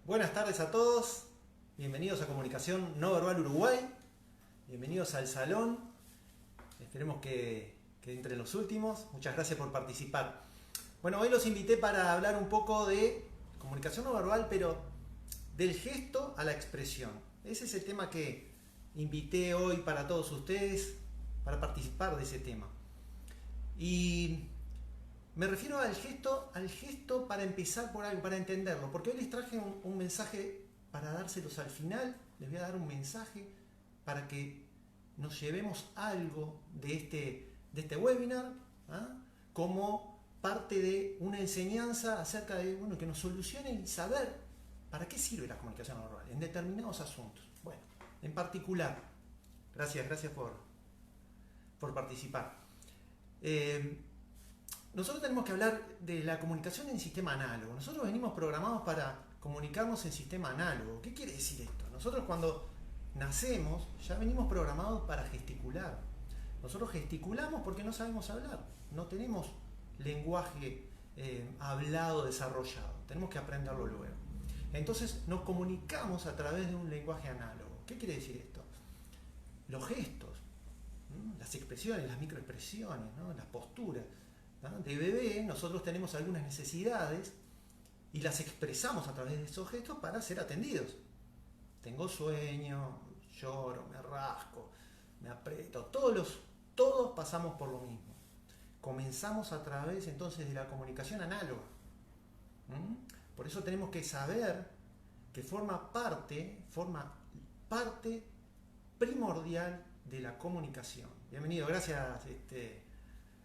Buenas tardes a todos, bienvenidos a Comunicación No Verbal Uruguay, bienvenidos al salón, esperemos que entre los últimos, muchas gracias por participar. Bueno, hoy los invité para hablar un poco de comunicación no verbal, pero del gesto a la expresión. Ese es el tema que invité hoy para todos ustedes, para participar de ese tema. Y me refiero al gesto para empezar por algo, para entenderlo, porque hoy les traje un mensaje para dárselos al final, les voy a dar un mensaje para que nos llevemos algo de este webinar, como parte de una enseñanza acerca de que nos solucionen y saber para qué sirve la comunicación no verbal en determinados asuntos. Bueno, en particular, gracias por participar. Nosotros tenemos que hablar de la comunicación en sistema análogo. Nosotros venimos programados para comunicarnos en sistema análogo. ¿Qué quiere decir esto? Nosotros cuando nacemos ya venimos programados para gesticular. Nosotros gesticulamos porque no sabemos hablar. No tenemos lenguaje hablado desarrollado. Tenemos que aprenderlo luego. Entonces nos comunicamos a través de un lenguaje análogo. ¿Qué quiere decir esto? Los gestos, las expresiones, las microexpresiones, las posturas. De bebé nosotros tenemos algunas necesidades y las expresamos a través de esos gestos para ser atendidos. Tengo sueño, lloro, me rasco, me aprieto, todos pasamos por lo mismo. Comenzamos a través entonces de la comunicación análoga. Por eso tenemos que saber que forma parte primordial de la comunicación. Bienvenido, gracias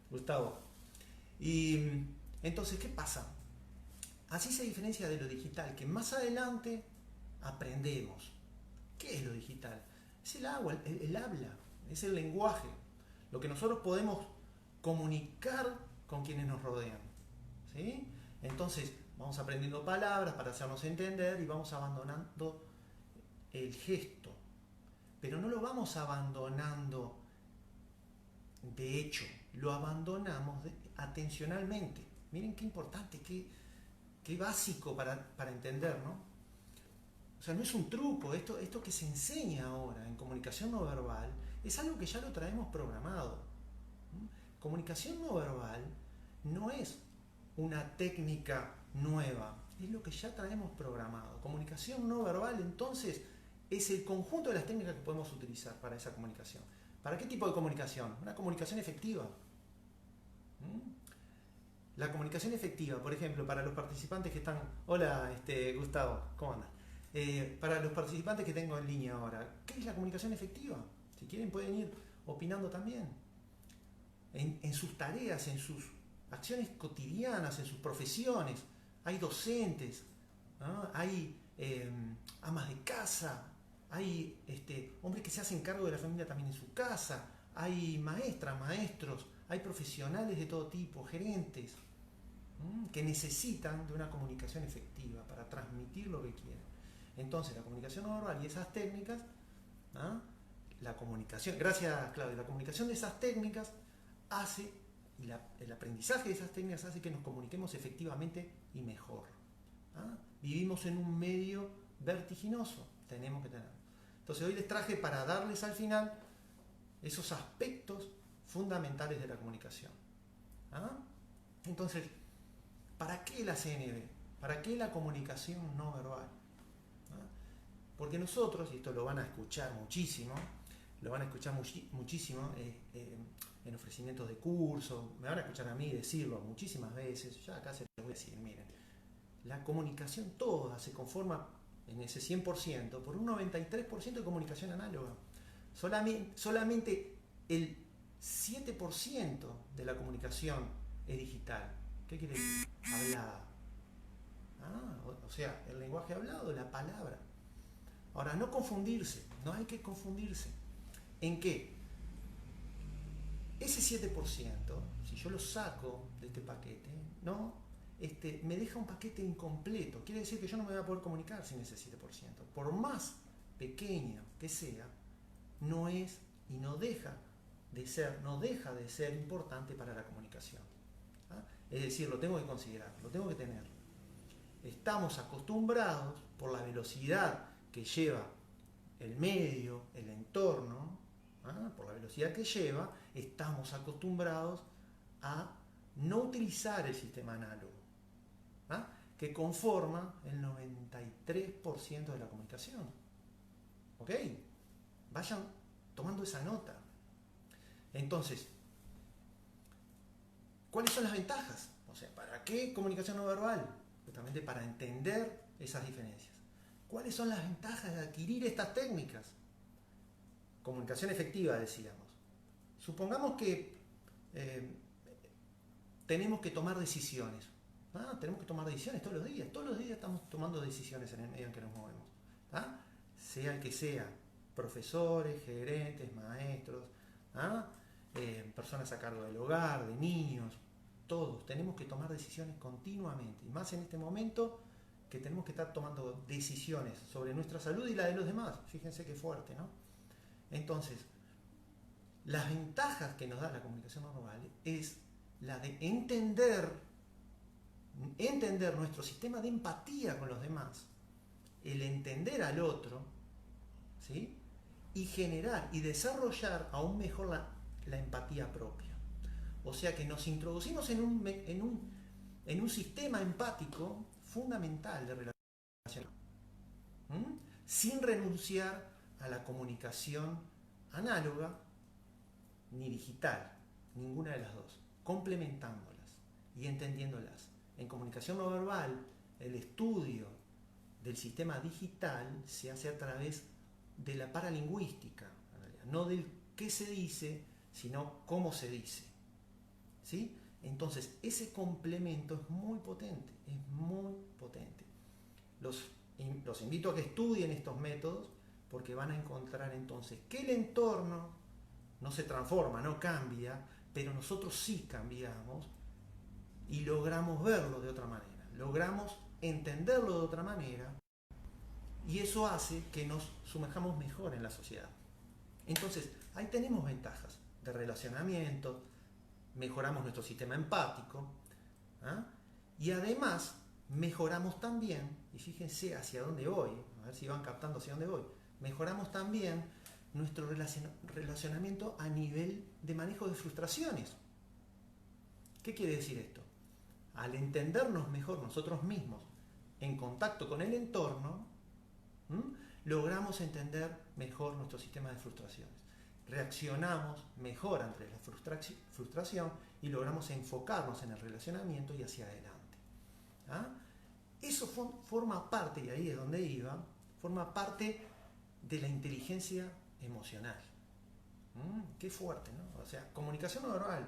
Gustavo. Y entonces, ¿qué pasa? Así se diferencia de lo digital, que más adelante aprendemos. ¿Qué es lo digital? Es el habla, es el lenguaje, lo que nosotros podemos comunicar con quienes nos rodean. ¿Sí? Entonces, vamos aprendiendo palabras para hacernos entender y vamos abandonando el gesto. Pero no lo vamos abandonando de hecho, lo abandonamos atencionalmente. Miren qué importante, qué básico para entender, ¿no? O sea, no es un truco, esto que se enseña ahora en comunicación no verbal es algo que ya lo traemos programado. Comunicación no verbal no es una técnica nueva, es lo que ya traemos programado. Comunicación no verbal, entonces, es el conjunto de las técnicas que podemos utilizar para esa comunicación. ¿Para qué tipo de comunicación? Una comunicación efectiva. La comunicación efectiva, por ejemplo, para los participantes que están... Hola, Gustavo, ¿cómo andas? Para los participantes que tengo en línea ahora, ¿qué es la comunicación efectiva? Si quieren pueden ir opinando también. En sus tareas, en sus acciones cotidianas, en sus profesiones. Hay docentes, hay amas de casa, hay hombres que se hacen cargo de la familia también en su casa, hay maestras, maestros, hay profesionales de todo tipo, gerentes, que necesitan de una comunicación efectiva para transmitir lo que quieren. Entonces la comunicación no verbal y esas técnicas, la comunicación, gracias Claudia, la comunicación de esas técnicas hace, y el aprendizaje de esas técnicas hace que nos comuniquemos efectivamente y mejor. Vivimos en un medio vertiginoso, tenemos que tener. Entonces hoy les traje para darles al final esos aspectos fundamentales de la comunicación. Entonces, ¿para qué la CNV? ¿Para qué la comunicación no verbal? Porque nosotros, y esto lo van a escuchar muchísimo, en ofrecimientos de cursos, me van a escuchar a mí decirlo muchísimas veces, ya acá se los voy a decir, miren, la comunicación toda se conforma en ese 100% por un 93% de comunicación análoga. Solamente el 7% de la comunicación es digital. ¿Qué quiere decir? Hablada. O sea, el lenguaje hablado, la palabra. Ahora, no confundirse, no hay que confundirse. ¿En qué? Ese 7%, si yo lo saco de este paquete, me deja un paquete incompleto. Quiere decir que yo no me voy a poder comunicar sin ese 7%. Por más pequeño que sea, no es y no deja de ser importante para la comunicación. Es decir, lo tengo que considerar, lo tengo que tener. Estamos acostumbrados, por la velocidad que lleva el medio, el entorno, por la velocidad que lleva, estamos acostumbrados a no utilizar el sistema análogo, que conforma el 93% de la comunicación. ¿Ok? Vayan tomando esa nota. Entonces, ¿cuáles son las ventajas? O sea, ¿para qué comunicación no verbal? Justamente para entender esas diferencias. ¿Cuáles son las ventajas de adquirir estas técnicas? Comunicación efectiva, decíamos. Supongamos que tenemos que tomar decisiones. Tenemos que tomar decisiones todos los días. Todos los días estamos tomando decisiones en el medio en que nos movemos. Sea el que sea. Profesores, gerentes, maestros, personas a cargo del hogar, de niños. Todos tenemos que tomar decisiones continuamente. Y más en este momento que tenemos que estar tomando decisiones sobre nuestra salud y la de los demás. Fíjense qué fuerte, ¿no? Entonces, las ventajas que nos da la comunicación no verbal es la de entender nuestro sistema de empatía con los demás, el entender al otro, ¿sí? Y generar y desarrollar aún mejor la empatía propia. O sea que nos introducimos en un sistema empático fundamental de relación, sin renunciar a la comunicación análoga ni digital, ninguna de las dos, complementándolas y entendiéndolas. En comunicación no verbal, el estudio del sistema digital se hace a través de la paralingüística, no del qué se dice, sino cómo se dice. ¿Sí? Entonces, ese complemento es muy potente, es muy potente. Los invito a que estudien estos métodos porque van a encontrar entonces que el entorno no se transforma, no cambia, pero nosotros sí cambiamos y logramos verlo de otra manera, logramos entenderlo de otra manera y eso hace que nos sumerjamos mejor en la sociedad. Entonces, ahí tenemos ventajas de relacionamiento, mejoramos nuestro sistema empático, y además mejoramos también, y fíjense hacia dónde voy, a ver si van captando hacia dónde voy, mejoramos también nuestro relacionamiento a nivel de manejo de frustraciones. ¿Qué quiere decir esto? Al entendernos mejor nosotros mismos en contacto con el entorno, logramos entender mejor nuestro sistema de frustraciones. Reaccionamos mejor ante la frustración y logramos enfocarnos en el relacionamiento y hacia adelante. Eso forma parte, y ahí es donde iba, forma parte de la inteligencia emocional. Qué fuerte, ¿no? O sea, comunicación no verbal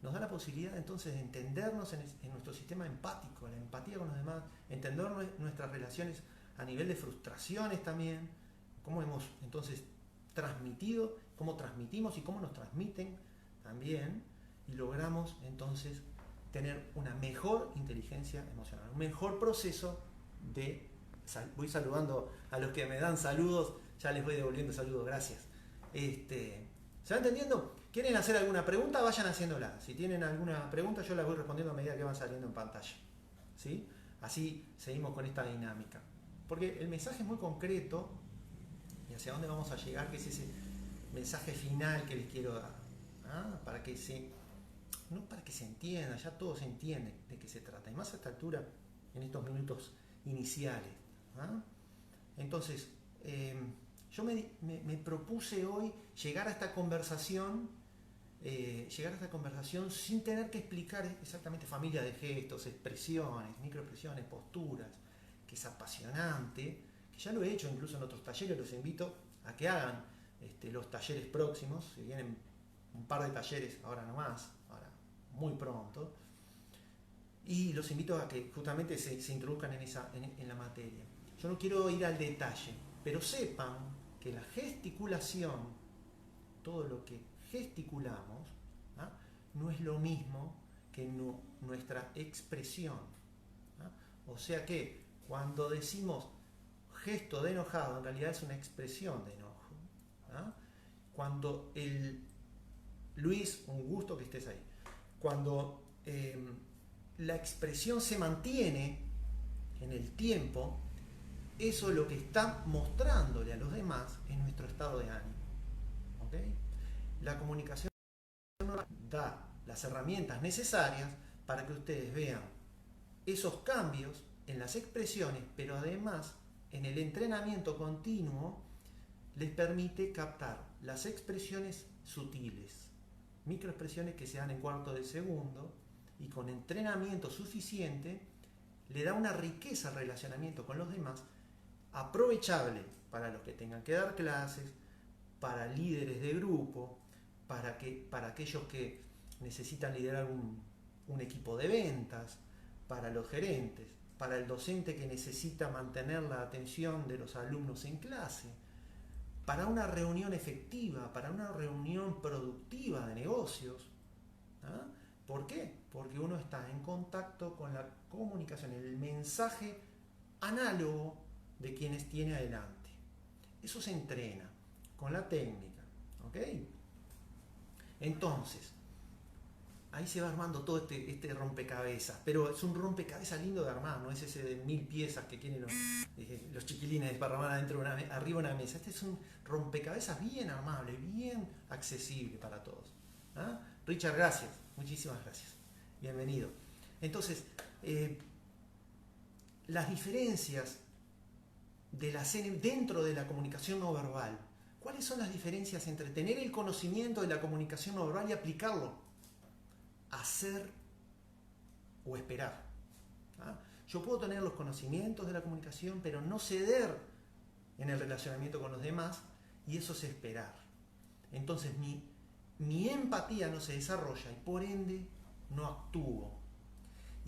nos da la posibilidad entonces de entendernos en nuestro sistema empático, la empatía con los demás, entender nuestras relaciones a nivel de frustraciones también, cómo hemos entonces transmitido, cómo transmitimos y cómo nos transmiten también, y logramos entonces tener una mejor inteligencia emocional, un mejor proceso de... Voy saludando a los que me dan saludos, ya les voy devolviendo saludos, gracias. ¿Se va entendiendo? ¿Quieren hacer alguna pregunta? Vayan haciéndola. Si tienen alguna pregunta, yo las voy respondiendo a medida que van saliendo en pantalla. ¿Sí? Así seguimos con esta dinámica. Porque el mensaje es muy concreto y hacia dónde vamos a llegar, que es ese mensaje final que les quiero dar. Para que no para que se entienda, ya todo se entiende de qué se trata. Y más a esta altura, en estos minutos iniciales. Entonces, yo me propuse hoy llegar a esta conversación sin tener que explicar exactamente familia de gestos, expresiones, microexpresiones, posturas, que es apasionante, que ya lo he hecho incluso en otros talleres. Los invito a que hagan los talleres próximos, se vienen un par de talleres ahora nomás, ahora muy pronto, y los invito a que justamente se introduzcan en la materia. Yo no quiero ir al detalle, pero sepan que la gesticulación, todo lo que gesticulamos, no es lo mismo que nuestra expresión. O sea que cuando decimos gesto de enojado, en realidad es una expresión de enojo. Cuando Luis, un gusto que estés ahí. Cuando la expresión se mantiene en el tiempo, eso lo que está mostrándole a los demás es nuestro estado de ánimo. ¿Ok? La comunicación da las herramientas necesarias para que ustedes vean esos cambios en las expresiones, pero además en el entrenamiento continuo les permite captar las expresiones sutiles, microexpresiones que se dan en cuarto de segundo, y con entrenamiento suficiente le da una riqueza al relacionamiento con los demás aprovechable para los que tengan que dar clases, para líderes de grupo, para aquellos que necesitan liderar un equipo de ventas, para los gerentes, para el docente que necesita mantener la atención de los alumnos en clase, para una reunión efectiva, para una reunión productiva de negocios. ¿Ah? ¿Por qué? Porque uno está en contacto con la comunicación, el mensaje análogo de quienes tiene adelante. Eso se entrena con la técnica. ¿Ok? Entonces, ahí se va armando todo este rompecabezas, pero es un rompecabezas lindo de armar, no es ese de 1000 piezas que tienen los chiquilines desparramadas adentro arriba de una mesa. Este es un rompecabezas bien armable, bien accesible para todos. ¿Ah? Richard, gracias, muchísimas gracias, bienvenido. Entonces, las diferencias dentro de la comunicación no verbal. ¿Cuáles son las diferencias entre tener el conocimiento de la comunicación no verbal y aplicarlo? Hacer o esperar. ¿Ah? Yo puedo tener los conocimientos de la comunicación, pero no ceder en el relacionamiento con los demás, y eso es esperar. Entonces mi empatía no se desarrolla y por ende no actúo.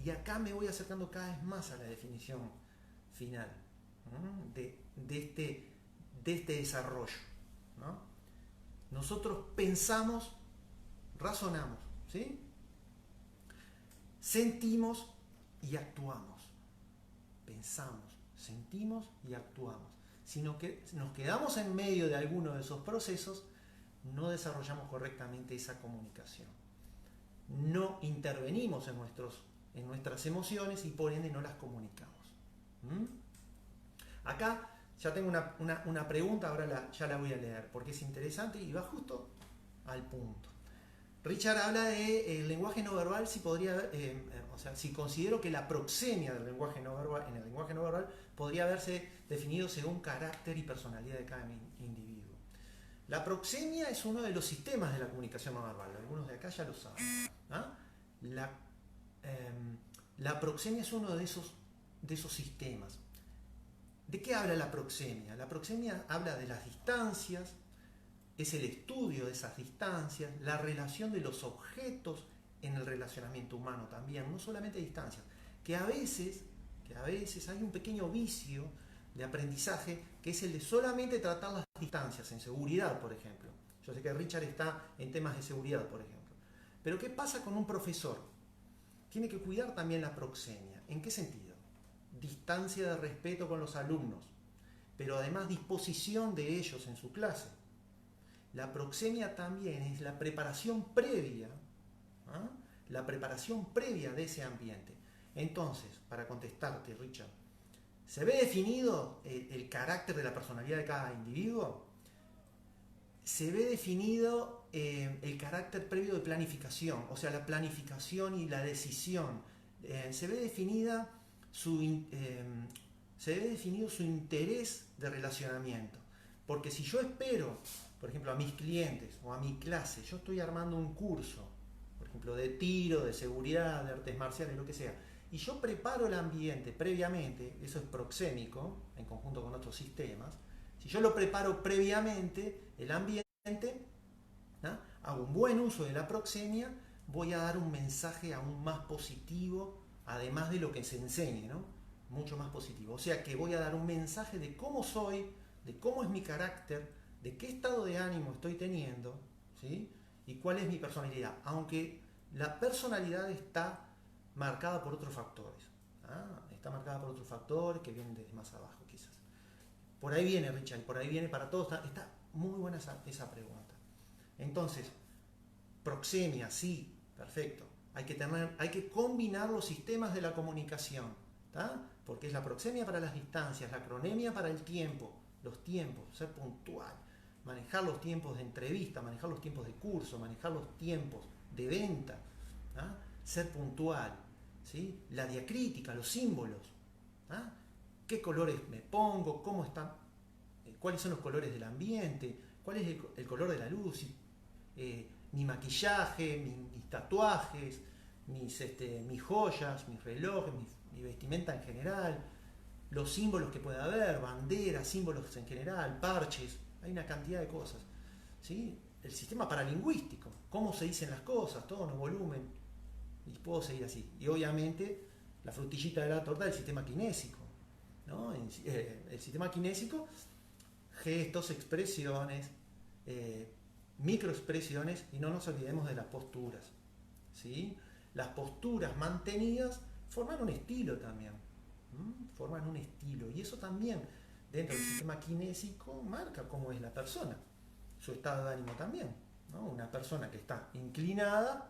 Y acá me voy acercando cada vez más a la definición final de este desarrollo, ¿no? Nosotros pensamos, razonamos, ¿sí? Sentimos y actuamos. Pensamos, sentimos y actuamos. Si nos quedamos en medio de alguno de esos procesos, no desarrollamos correctamente esa comunicación. No intervenimos en nuestras emociones y por ende no las comunicamos. Acá ya tengo una pregunta, ahora ya la voy a leer porque es interesante y va justo al punto. Richard habla de lenguaje no verbal, si considero que la proxemia del lenguaje no verbal, en el lenguaje no verbal podría haberse definido según carácter y personalidad de cada individuo. La proxemia es uno de los sistemas de la comunicación no verbal, algunos de acá ya lo saben. ¿Ah? La proxemia es uno de esos sistemas. ¿De qué habla la proxemia? La proxemia habla de las distancias, es el estudio de esas distancias, la relación de los objetos en el relacionamiento humano también, no solamente distancias, que a veces hay un pequeño vicio de aprendizaje que es el de solamente tratar las distancias, en seguridad, por ejemplo. Yo sé que Richard está en temas de seguridad, por ejemplo. Pero ¿qué pasa con un profesor? Tiene que cuidar también la proxemia. ¿En qué sentido? Distancia de respeto con los alumnos, pero además disposición de ellos en su clase. La proxemia también es la preparación previa, ¿ah? La preparación previa de ese ambiente. Entonces, para contestarte, Richard, ¿se ve definido el carácter de la personalidad de cada individuo? Se ve definido el carácter previo de planificación, o sea, la planificación y la decisión. Se ve definido su interés de relacionamiento. Porque si yo espero, por ejemplo, a mis clientes o a mi clase, yo estoy armando un curso, por ejemplo, de tiro, de seguridad, de artes marciales, lo que sea, y yo preparo el ambiente previamente, eso es proxémico, en conjunto con otros sistemas. Si yo lo preparo previamente, el ambiente, ¿no? Hago un buen uso de la proxemia, voy a dar un mensaje aún más positivo, además de lo que se enseñe, ¿no? Mucho más positivo. O sea que voy a dar un mensaje de cómo soy, de cómo es mi carácter, de qué estado de ánimo estoy teniendo, ¿sí? Y cuál es mi personalidad. Aunque la personalidad está marcada por otros factores. Está marcada por otros factores que vienen desde más abajo, quizás. Por ahí viene, Richard, por ahí viene para todos. Está muy buena esa pregunta. Entonces, proxemia, sí, perfecto. Hay que combinar los sistemas de la comunicación, ¿tá? porque es la proxemia para las distancias, la cronemia para el tiempo, los tiempos, ser puntual, manejar los tiempos de entrevista, manejar los tiempos de curso, manejar los tiempos de venta, ¿ah? Ser puntual, ¿sí? La diacrítica, los símbolos, ¿ah? ¿Qué colores me pongo? ¿Cómo están? ¿Cuáles son los colores del ambiente? ¿Cuál es el color de la luz? Mi maquillaje, mis tatuajes, mis joyas, mis relojes, mi vestimenta en general, los símbolos que pueda haber, banderas, símbolos en general, parches, hay una cantidad de cosas, ¿sí? El sistema paralingüístico, cómo se dicen las cosas, tono, volumen, y puedo seguir así. Y obviamente la frutillita de la torta del sistema kinésico, ¿no? El sistema kinésico, gestos, expresiones, microexpresiones, y no nos olvidemos de las posturas, ¿sí? Las posturas mantenidas forman un estilo también, forman un estilo, y eso también dentro del sistema kinésico marca cómo es la persona, su estado de ánimo también, ¿no? Una persona que está inclinada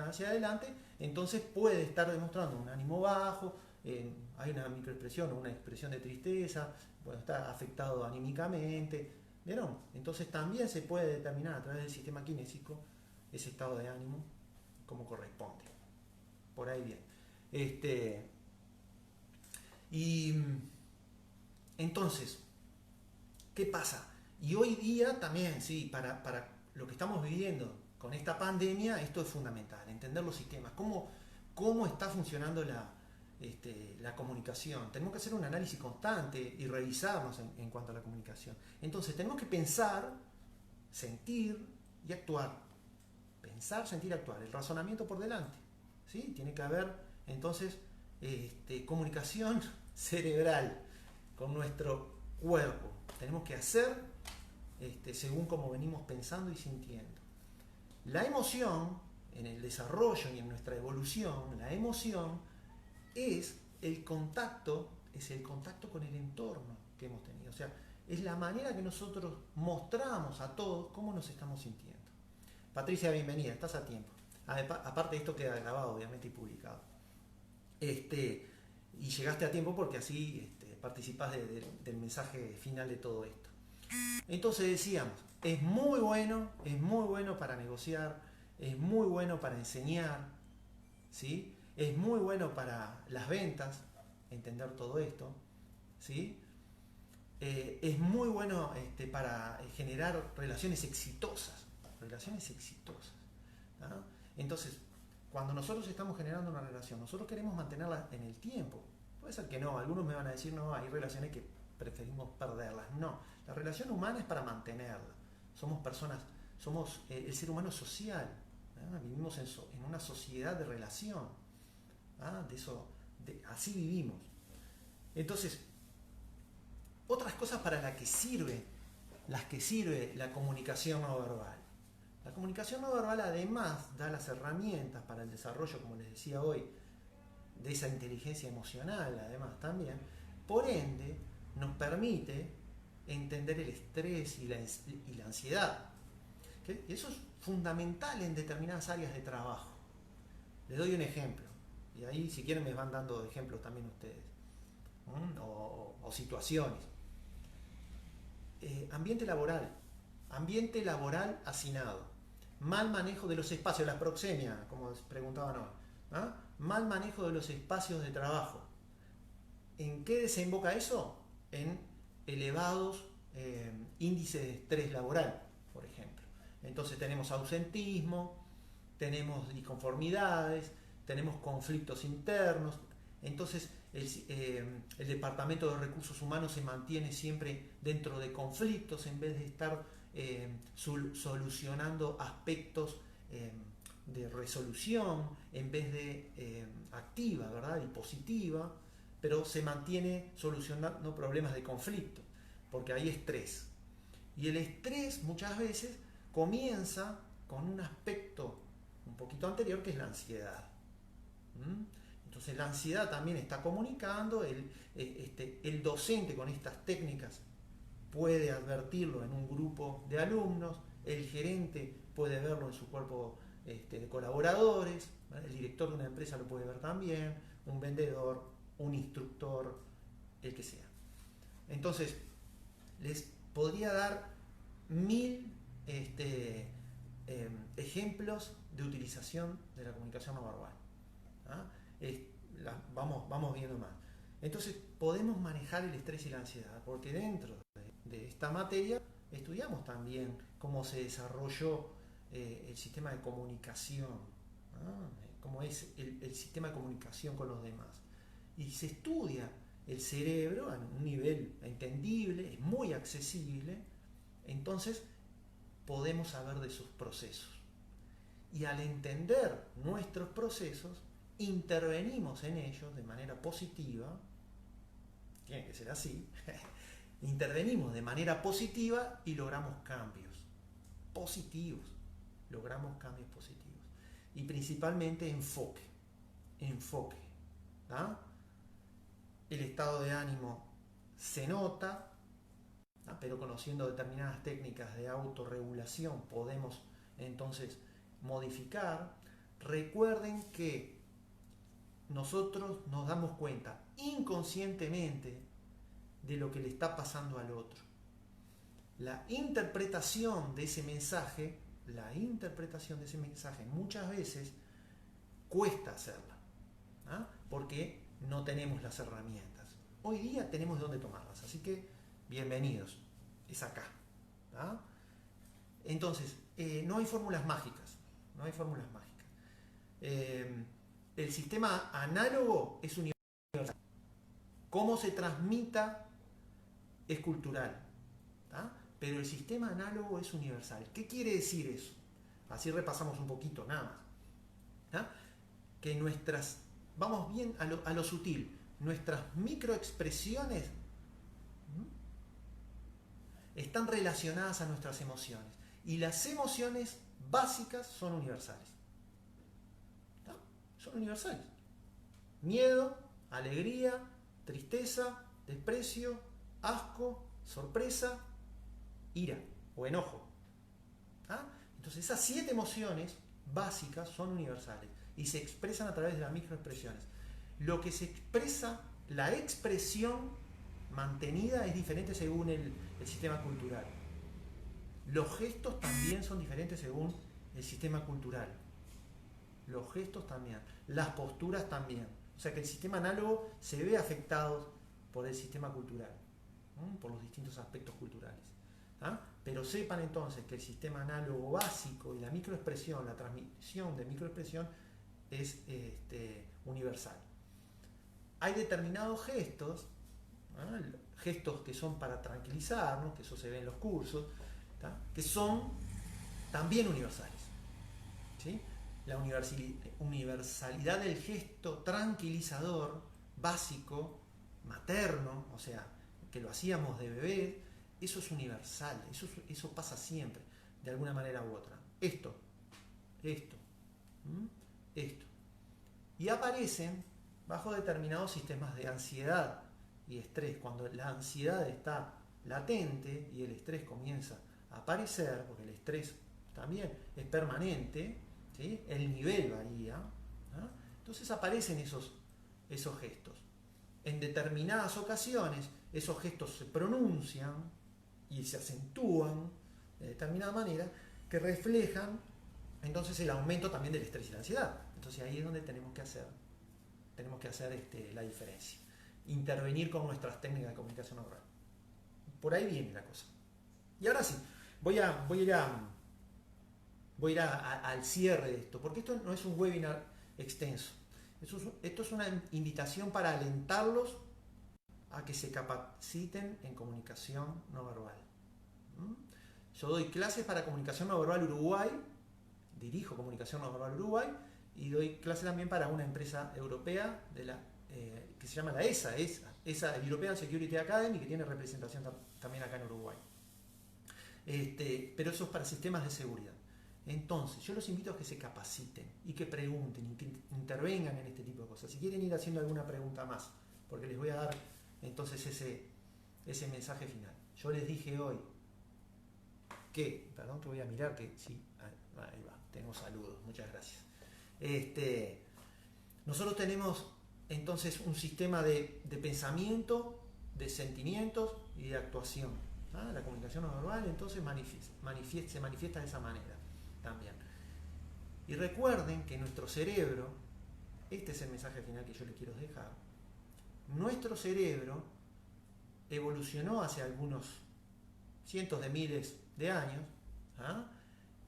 hacia adelante, entonces puede estar demostrando un ánimo bajo, hay una microexpresión o una expresión de tristeza, puede estar afectado anímicamente, ¿vieron? Entonces también se puede determinar a través del sistema kinésico ese estado de ánimo como corresponde. Por ahí bien. Y entonces, ¿qué pasa? Y hoy día también, sí, para lo que estamos viviendo con esta pandemia, esto es fundamental, entender los sistemas, cómo está funcionando la comunicación. Tenemos que hacer un análisis constante y revisarnos en cuanto a la comunicación. Entonces, tenemos que pensar, sentir y actuar. Pensar, sentir, actuar. El razonamiento por delante, ¿sí? Tiene que haber, entonces, comunicación cerebral con nuestro cuerpo. Tenemos que hacer según como venimos pensando y sintiendo. La emoción, en el desarrollo y en nuestra evolución, la emoción es el contacto con el entorno que hemos tenido. O sea, es la manera que nosotros mostramos a todos cómo nos estamos sintiendo. Patricia, bienvenida, estás a tiempo. Aparte, esto queda grabado, obviamente, y publicado. Y llegaste a tiempo porque así participás del mensaje final de todo esto. Entonces decíamos, es muy bueno para negociar, es muy bueno para enseñar, ¿sí? Es muy bueno para las ventas, entender todo esto, ¿sí? Es muy bueno para generar relaciones exitosas, ¿ah? Entonces, cuando nosotros estamos generando una relación, nosotros queremos mantenerla en el tiempo. Puede ser que no, algunos me van a decir, no, hay relaciones que preferimos perderlas. No, la relación humana es para mantenerla. Somos personas, el ser humano es social, ¿eh? Vivimos en una sociedad de relación, ¿eh? Así vivimos. Entonces, otras cosas para las que sirve la comunicación no verbal. La comunicación no verbal además da las herramientas para el desarrollo, como les decía hoy, de esa inteligencia emocional, además también. Por ende, nos permite entender el estrés y la ansiedad. ¿Okay? Y eso es fundamental en determinadas áreas de trabajo. Les doy un ejemplo. Y ahí, si quieren, me van dando ejemplos también ustedes. O situaciones. Ambiente laboral hacinado. Mal manejo de los espacios, la proxemia, como preguntaban hoy. Mal manejo de los espacios de trabajo. ¿En qué desemboca eso? En elevados índices de estrés laboral, por ejemplo. Entonces tenemos ausentismo, tenemos disconformidades, tenemos conflictos internos. Entonces el Departamento de Recursos Humanos se mantiene siempre dentro de conflictos en vez de estar solucionando aspectos de resolución, en vez de activa, ¿verdad? Y positiva, pero se mantiene solucionando problemas de conflicto, porque hay estrés. Y el estrés muchas veces comienza con un aspecto un poquito anterior, que es la ansiedad. Entonces la ansiedad también está comunicando, el docente con estas técnicas puede advertirlo en un grupo de alumnos, el gerente puede verlo en su cuerpo de colaboradores, ¿vale? El director de una empresa lo puede ver también, un vendedor, un instructor, el que sea. Entonces, les podría dar 1000 ejemplos de utilización de la comunicación no verbal. ¿Ah? Vamos viendo más. Entonces, podemos manejar el estrés y la ansiedad, porque dentro de esta materia estudiamos también cómo se desarrolló el sistema de comunicación, ¿ah? Cómo es el sistema de comunicación con los demás. Y se estudia el cerebro a un nivel entendible, es muy accesible, entonces podemos saber de sus procesos. Y al entender nuestros procesos, intervenimos en ellos de manera positiva, tiene que ser así, intervenimos de manera positiva y logramos cambios positivos, y principalmente enfoque, ¿tá? El estado de ánimo se nota, ¿tá? Pero conociendo determinadas técnicas de autorregulación podemos entonces modificar. Recuerden que nosotros nos damos cuenta inconscientemente de lo que le está pasando al otro. La interpretación de ese mensaje muchas veces cuesta hacerla, ¿ah? Porque no tenemos las herramientas. Hoy día tenemos de dónde tomarlas, así que bienvenidos, es acá, ¿ah? Entonces, no hay fórmulas mágicas, el sistema análogo es universal. Cómo se transmita es cultural, ¿tá? Pero el sistema análogo es universal. ¿Qué quiere decir eso? Así repasamos un poquito, nada más, ¿tá? Que vamos bien a lo sutil, nuestras microexpresiones están relacionadas a nuestras emociones. Y las emociones básicas son universales. ¿Tá? Son universales. Miedo, alegría, tristeza, desprecio, asco, sorpresa, ira o enojo. ¿Ah? Entonces esas 7 emociones básicas son universales y se expresan a través de las microexpresiones. Lo que se expresa, la expresión mantenida es diferente según el sistema cultural. Los gestos también son diferentes según el sistema cultural. Los gestos también, las posturas también. O sea que el sistema análogo se ve afectado por el sistema cultural, por los distintos aspectos culturales. ¿Ah? Pero sepan entonces que el sistema análogo básico y la microexpresión, la transmisión de microexpresión es universal. Hay determinados gestos, ¿ah? Gestos que son para tranquilizarnos, que eso se ve en los cursos, ¿tá? Que son también universales, ¿sí? La universalidad del gesto tranquilizador básico, materno, o sea, que lo hacíamos de bebé, eso es universal, eso pasa siempre, de alguna manera u otra. Esto. Y aparecen bajo determinados sistemas de ansiedad y estrés. Cuando la ansiedad está latente y el estrés comienza a aparecer, porque el estrés también es permanente, ¿sí? El nivel varía, ¿no? Entonces aparecen esos gestos. En determinadas ocasiones esos gestos se pronuncian y se acentúan de determinada manera que reflejan entonces el aumento también del estrés y la ansiedad. Entonces ahí es donde tenemos que hacer la diferencia. Intervenir con nuestras técnicas de comunicación oral. Por ahí viene la cosa. Y ahora sí, voy a ir al cierre de esto, porque esto no es un webinar extenso. Esto es una invitación para alentarlos a que se capaciten en comunicación no verbal. Yo doy clases para comunicación no verbal Uruguay, dirijo comunicación no verbal Uruguay, y doy clases también para una empresa europea que se llama la ESA, European Security Academy, que tiene representación también acá en Uruguay. Pero eso es para sistemas de seguridad. Entonces, yo los invito a que se capaciten y que pregunten y que intervengan en este tipo de cosas. Si quieren ir haciendo alguna pregunta más, porque les voy a dar entonces ese mensaje final. Yo les dije hoy perdón que voy a mirar que sí, ahí va, tengo saludos, muchas gracias. Nosotros tenemos entonces un sistema de pensamiento, de sentimientos y de actuación. La comunicación no verbal entonces se manifiesta de esa manera también. Y recuerden que nuestro cerebro, este es el mensaje final que yo les quiero dejar, nuestro cerebro evolucionó hace algunos cientos de miles de años.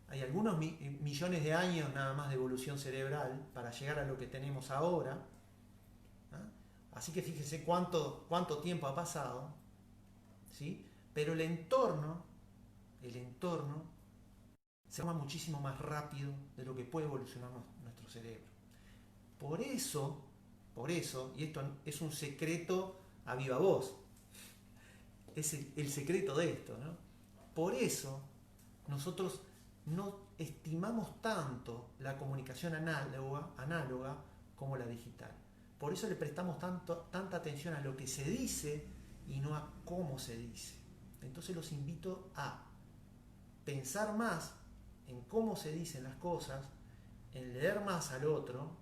Hay algunos millones de años nada más de evolución cerebral para llegar a lo que tenemos ahora. Así que fíjense cuánto tiempo ha pasado, ¿sí? Pero el entorno se forma muchísimo más rápido de lo que puede evolucionar nuestro cerebro. Por eso, y esto es un secreto a viva voz, es el secreto de esto, ¿no? Por eso nosotros no estimamos tanto la comunicación análoga como la digital. Por eso le prestamos tanta atención a lo que se dice y no a cómo se dice. Entonces los invito a pensar más en cómo se dicen las cosas, en leer más al otro,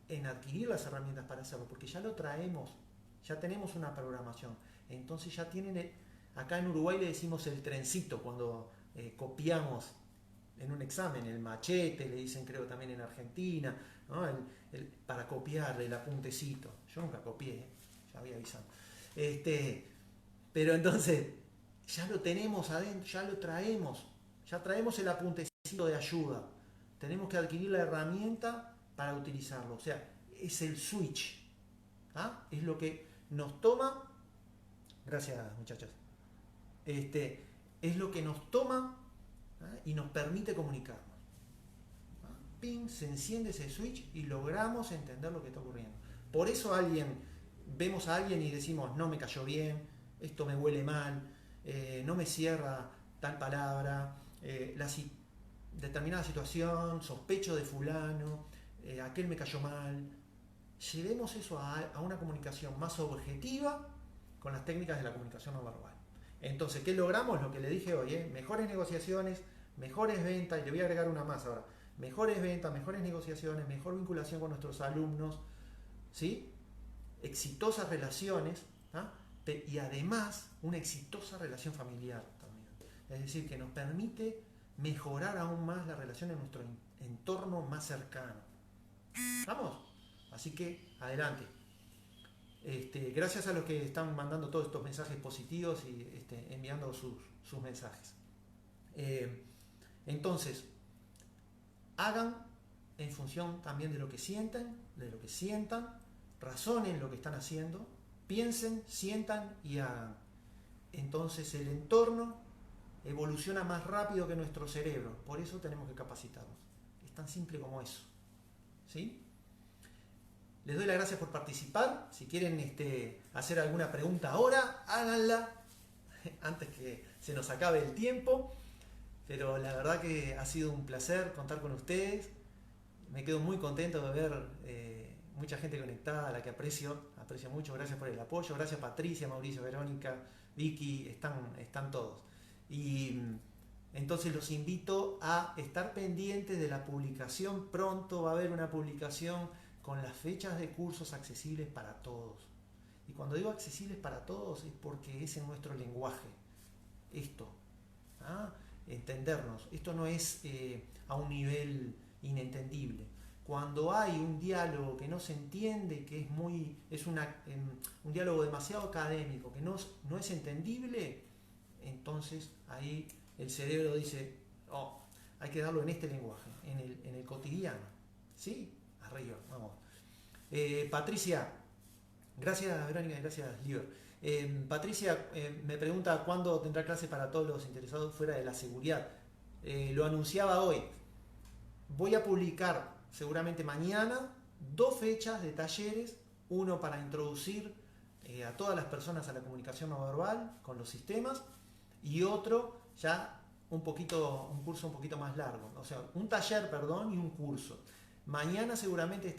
en adquirir las herramientas para hacerlo, porque ya lo traemos, ya tenemos una programación. Entonces ya tienen, acá en Uruguay le decimos el trencito cuando copiamos en un examen, el machete, le dicen creo también en Argentina, ¿no? Para copiar el apuntecito. Yo nunca copié, ya había avisado. Pero entonces, ya lo tenemos adentro, ya traemos el apuntecito de ayuda. Tenemos que adquirir la herramienta para utilizarlo. O sea, es el switch. Es lo que nos toma. Gracias, muchachos. Es lo que nos toma y nos permite comunicarnos. Ping, se enciende ese switch y logramos entender lo que está ocurriendo. Por eso vemos a alguien y decimos, no me cayó bien, esto me huele mal, no me cierra tal palabra, determinada situación, sospecho de fulano, aquel me cayó mal. Llevemos eso a una comunicación más objetiva con las técnicas de la comunicación no verbal. Entonces, ¿qué logramos? Lo que le dije hoy, mejores negociaciones, mejores ventas, y le voy a agregar una más ahora, mejores ventas, mejores negociaciones, mejor vinculación con nuestros alumnos, ¿sí? Exitosas relaciones, y además una exitosa relación familiar también. Es decir, que nos permite mejorar aún más la relación en nuestro entorno más cercano. ¿Vamos? Así que, adelante. Gracias a los que están mandando todos estos mensajes positivos y enviando sus mensajes. Entonces, hagan en función también de lo que sientan, razonen lo que están haciendo, piensen, sientan y hagan. Entonces el entorno evoluciona más rápido que nuestro cerebro, por eso tenemos que capacitarnos. Es tan simple como eso. ¿Sí? Les doy las gracias por participar. Si quieren hacer alguna pregunta ahora, háganla antes que se nos acabe el tiempo. Pero la verdad que ha sido un placer contar con ustedes. Me quedo muy contento de ver mucha gente conectada, a la que aprecio mucho. Gracias por el apoyo. Gracias Patricia, Mauricio, Verónica, Vicky, están todos. Y entonces los invito a estar pendientes de la publicación. Pronto va a haber una publicación con las fechas de cursos accesibles para todos. Y cuando digo accesibles para todos es porque es en nuestro lenguaje. Esto. Entendernos. Esto no es a un nivel inentendible. Cuando hay un diálogo que no se entiende, que es un diálogo demasiado académico, que no es entendible, entonces ahí el cerebro dice, hay que darlo en este lenguaje, en el cotidiano. ¿Sí? Arriba, vamos. Patricia, gracias Verónica, gracias Liber. Patricia me pregunta cuándo tendrá clase para todos los interesados fuera de la seguridad. Lo anunciaba hoy. Voy a publicar seguramente mañana 2 fechas de talleres, uno para introducir a todas las personas a la comunicación no verbal con los sistemas y otro ya un curso un poquito más largo, o sea, un taller, y un curso. Mañana seguramente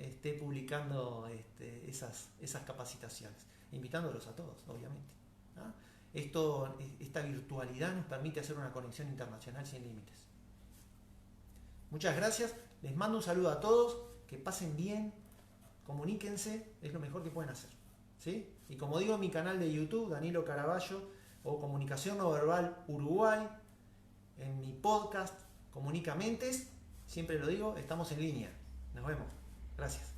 esté publicando esas capacitaciones, invitándolos a todos, obviamente. Esta virtualidad nos permite hacer una conexión internacional sin límites. Muchas gracias, les mando un saludo a todos, que pasen bien, comuníquense, es lo mejor que pueden hacer. ¿Sí? Y como digo en mi canal de YouTube, Danilo Caraballo, o Comunicación No Verbal Uruguay, en mi podcast Comunica Mentes, siempre lo digo, estamos en línea. Nos vemos. Gracias.